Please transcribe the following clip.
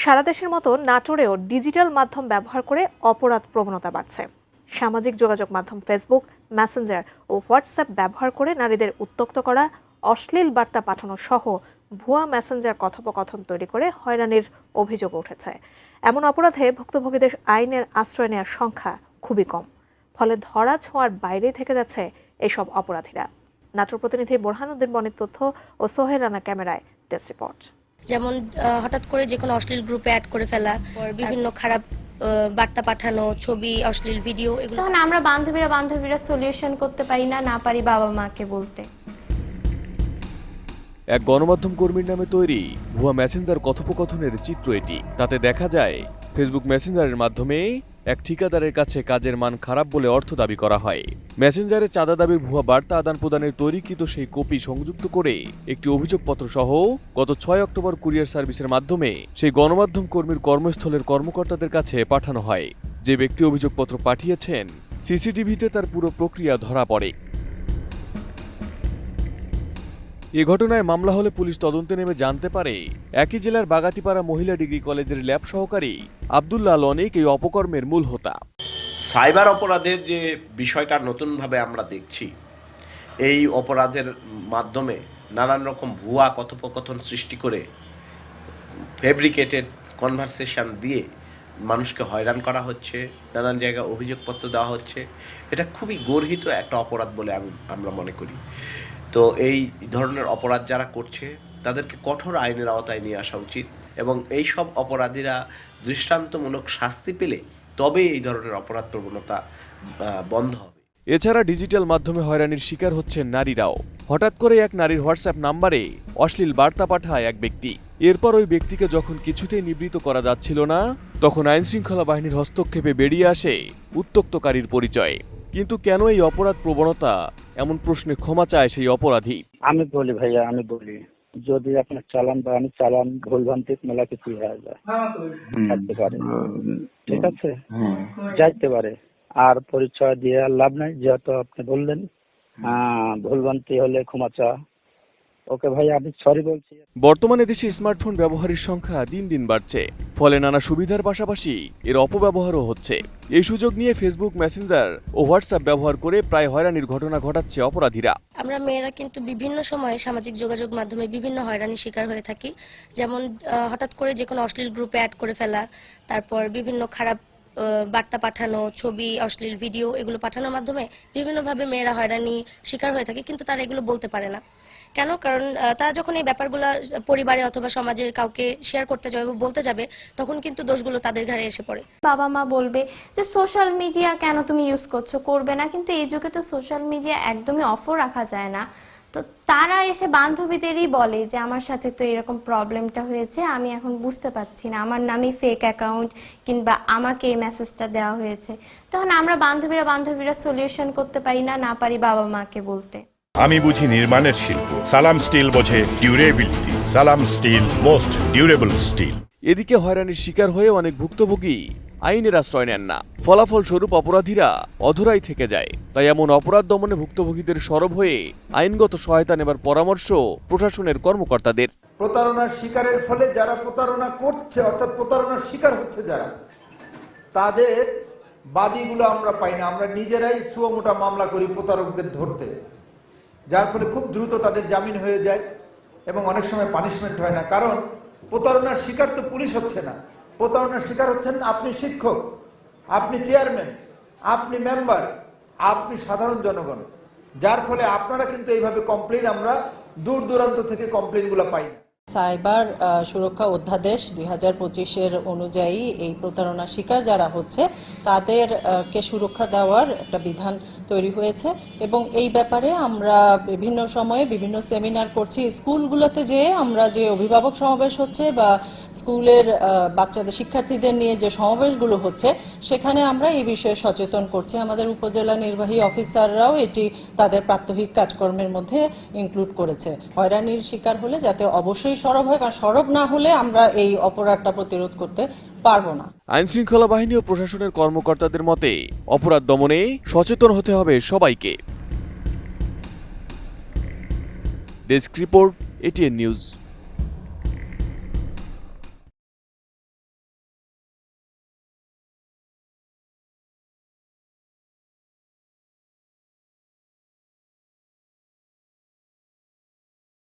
সারা দেশের মতো নাটোরেও ডিজিটাল মাধ্যম ব্যবহার করে অপরাধ প্রবণতা বাড়ছে। সামাজিক যোগাযোগ মাধ্যম ফেসবুক, মেসেঞ্জার ও হোয়াটসঅ্যাপ ব্যবহার করে নারীদের উত্ত্যক্ত করা, অশ্লীল বার্তা পাঠানো সহ ভুয়া মেসেঞ্জার কথোপকথন তৈরি করে হয়রানির অভিযোগ উঠেছে। এমন অপরাধে ভুক্তভোগীদের আইনের আশ্রয় নেওয়ার সংখ্যা খুবই কম। ফলে ধরা ছোঁয়ার বাইরেই থেকে যাচ্ছে এসব অপরাধীরা। নাটোর প্রতিনিধি বোরহানুদ্দিন বনির তথ্য ও সোহেল রানা ক্যামেরায় ডেস্ক রিপোর্ট। যেমন হঠাৎ করে যে কোনো অশ্লীল গ্রুপে অ্যাড করে ফেলা, বিভিন্ন খারাপ বার্তা পাঠানো, ছবি, অশ্লীল ভিডিও, এগুলো তখন আমরা বান্ধবীরা সলিউশন করতে পারি না পারি বাবা মাকে বলতে। এক গণমাধ্যম কর্মীর নামে তৈরি ভুয়া মেসেঞ্জার কথোপকথনের চিত্র এটি। তাতে দেখা যায় ফেসবুক মেসেঞ্জারের মাধ্যমে এক ঠিকাদারের কাছে কাজের মান খারাপ বলে অর্থ দাবি করা হয়। মেসেঞ্জারে চাঁদা দাবির ভুয়া বার্তা আদান প্রদানের তৈরিকৃত সেই কপি সংযুক্ত করে একটি অভিযোগপত্র সহ গত 6 অক্টোবর কুরিয়ার সার্ভিসের মাধ্যমে সেই গণমাধ্যম কর্মীর কর্মস্থলের কর্মকর্তাদের কাছে পাঠানো হয়। যে ব্যক্তি অভিযোগপত্র পাঠিয়েছেন, সিসিটিভিতে তার পুরো প্রক্রিয়া ধরা পড়ে। এ ঘটনায় মামলা হলে পুলিশ তদন্তে নেমে জানতে পারে একই জেলার বাগাতিপাড়া মহিলা ডিগ্রি কলেজের ল্যাব সহকারী আব্দুল্লাহ অনেক এই অপকর্মের মূল হোতা। সাইবার অপরাধের যে বিষয়টা নতুনভাবে আমরা দেখছি, এই অপরাধের মাধ্যমে নানান রকম ভুয়া কথোপকথন সৃষ্টি করে ফেব্রিকেটেড কনভারসেশন দিয়ে মানুষকে হয়রান করা হচ্ছে, নানান জায়গায় অভিযোগপত্র দেওয়া হচ্ছে। এটা খুবই গর্হিত একটা অপরাধ বলে আমরা মনে করি। তো এই ধরনের অপরাধ যারা করছে তাদেরকে কঠোর আইনের আওতায় নিয়ে আসা উচিত এবং এই সব অপরাধীরা দৃষ্টান্তমূলক শাস্তি পেলে তবে এই ধরনের অপরাধ প্রবণতা বন্ধ হবে। এছাড়া ডিজিটাল মাধ্যমে হয়রানির শিকার হচ্ছেন নারীরাও। হঠাৎ করে এক নারীর হোয়াটসঅ্যাপ নাম্বারে অশ্লীল বার্তা পাঠায় এক ব্যক্তি। এরপর ওই ব্যক্তিকে যখন কিছুতেই নিবৃত্ত করা যাচ্ছিল না, তখন আইনশৃঙ্খলা বাহিনীর হস্তক্ষেপে বেরিয়ে আসে উত্ত্যক্তকারীর পরিচয়। কিন্তু কেন এই অপরাধ প্রবণতা, এমন প্রশ্নে ক্ষমা চায় সেই অপরাধী। আমি বলি যদি আপনার চালান বা আমি চালান ভুলভ্রান্তি মেলা কিছু হয়ে যায়, থাকতে পারে, ঠিক আছে, যাইতে পারে। আর পরিচয় দিয়ে লাভ নাই, যেহেতু আপনি বললেন ভুলভ্রান্তি হলে ক্ষমা চা। ওকে ভাই, আমি সরি বলছি। বর্তমানে দেশে স্মার্টফোন ব্যবহারের সংখ্যা দিন দিন বাড়ছে, ফলে নানা সুবিধার পাশাপাশি এর অপব্যবহারও হচ্ছে। এই সুযোগ নিয়ে ফেসবুক, মেসেঞ্জার ও হোয়াটসঅ্যাপ ব্যবহার করে প্রায় হয়রানির ঘটনা ঘটাচ্ছে অপরাধীরা। আমরা মেয়েরা কিন্তু বিভিন্ন সময়ে সামাজিক যোগাযোগ মাধ্যমে বিভিন্ন হয়রানির শিকার হয়ে থাকি। যেমন হঠাৎ করে যে কোনো অশ্লীল গ্রুপে অ্যাড করে ফেলা, তারপর বিভিন্ন খারাপ বার্তা পাঠানো, ছবি, অশ্লীল ভিডিও, এগুলো পাঠানোর মাধ্যমে বিভিন্নভাবে মেয়েরা হয়রানি শিকার হয়ে থাকে, কিন্তু তারা এগুলো বলতে পারে না। কেন? কারণ তারা যখন এই ব্যাপারগুলো পরিবারে অথবা সমাজের কাউকে শেয়ার করতে যাবে বা বলতে যাবে, তখন কিন্তু দোষগুলো তাদের ঘাড়ে এসে পড়ে। বাবা মা বলবে যে সোশ্যাল মিডিয়া কেন তুমি ইউজ করবে না, কিন্তু এই যুগে তো সোশ্যাল মিডিয়া একদমই অফও রাখা যায় না। তো তারা এসে বান্ধবীদেরই বলে যে আমার সাথে তো এরকম প্রবলেমটা হয়েছে, আমি এখন বুঝতে পারছি না, আমার নামে ফেক অ্যাকাউন্ট কিংবা আমাকে এই মেসেজটা দেওয়া হয়েছে। তখন আমরা বান্ধবীরা সলিউশন করতে পারি না পারি বাবা মাকে বলতে। আমি বুঝি নির্মাণের শিল্প, সালাম স্টিল বোঝে ডিউরেবিলিটি। সালাম স্টিল, মোস্ট ডিউরেবল স্টিল। এদিকে হয়রানির শিকার হয়ে অনেক ভুক্তভোগী আইনের আশ্রয় নেন না। ফলাফল স্বরূপ অপরাধীরা অধরাই থেকে যায়। তাই এমন অপরাধ দমনে ভুক্তভোগীদের সরব হয়ে আইনগত সহায়তা নেবার পরামর্শ প্রশাসনের কর্মকর্তাদের। প্রতারণার শিকারের ফলে যারা প্রতারণা করছে, অর্থাৎ প্রতারণার শিকার হচ্ছে যারা, তাদের বাদীগুলো আমরা পাই না। আমরা নিজেরাই সুও মোটা মামলা করি প্রতারকদের ধরতে, যার ফলে খুব দ্রুত তাদের জামিন হয়ে যায় এবং অনেক সময় পানিশমেন্ট হয় না। কারণ প্রতারণার শিকার তো পুলিশ হচ্ছে না, প্রতারণার শিকার হচ্ছেন আপনি শিক্ষক, আপনি চেয়ারম্যান, আপনি মেম্বার, আপনি সাধারণ জনগণ। যার ফলে আপনারা কিন্তু এইভাবে কমপ্লেন, আমরা দূর দূরান্ত থেকে কমপ্লেনগুলো পাই না। সাইবার সুরক্ষা অধ্যাদেশ 2025-এর অনুযায়ী এই প্রতারণার শিকার যারা হচ্ছে তাদেরকে সুরক্ষা দেওয়ার একটা বিধান তৈরি হয়েছে এবং এই ব্যাপারে আমরা বিভিন্ন সময়ে বিভিন্ন সেমিনার করছি। স্কুলগুলোতে আমরা যে অভিভাবক সমাবেশ হচ্ছে বা স্কুলের বাচ্চাদের শিক্ষার্থীদের নিয়ে যে সমাবেশগুলো হচ্ছে, সেখানে আমরা এই বিষয়ে সচেতন করছি। আমাদের উপজেলা নির্বাহী অফিসাররাও এটি তাদের প্রাত্যহিক কাজকর্মের মধ্যে ইনক্লুড করেছে। হয়রানির শিকার হলে যাতে অবশ্যই সরব হয়, কারণ সরব না হলে আমরা এই অপরাধটা প্রতিরোধ করতে পারবো না। আইন শৃঙ্খলা বাহিনী ও প্রশাসনের কর্মকর্তাদের মতে অপরাধ দমনে সচেতন হতে হবে সবাইকে। Desk report, ATN news.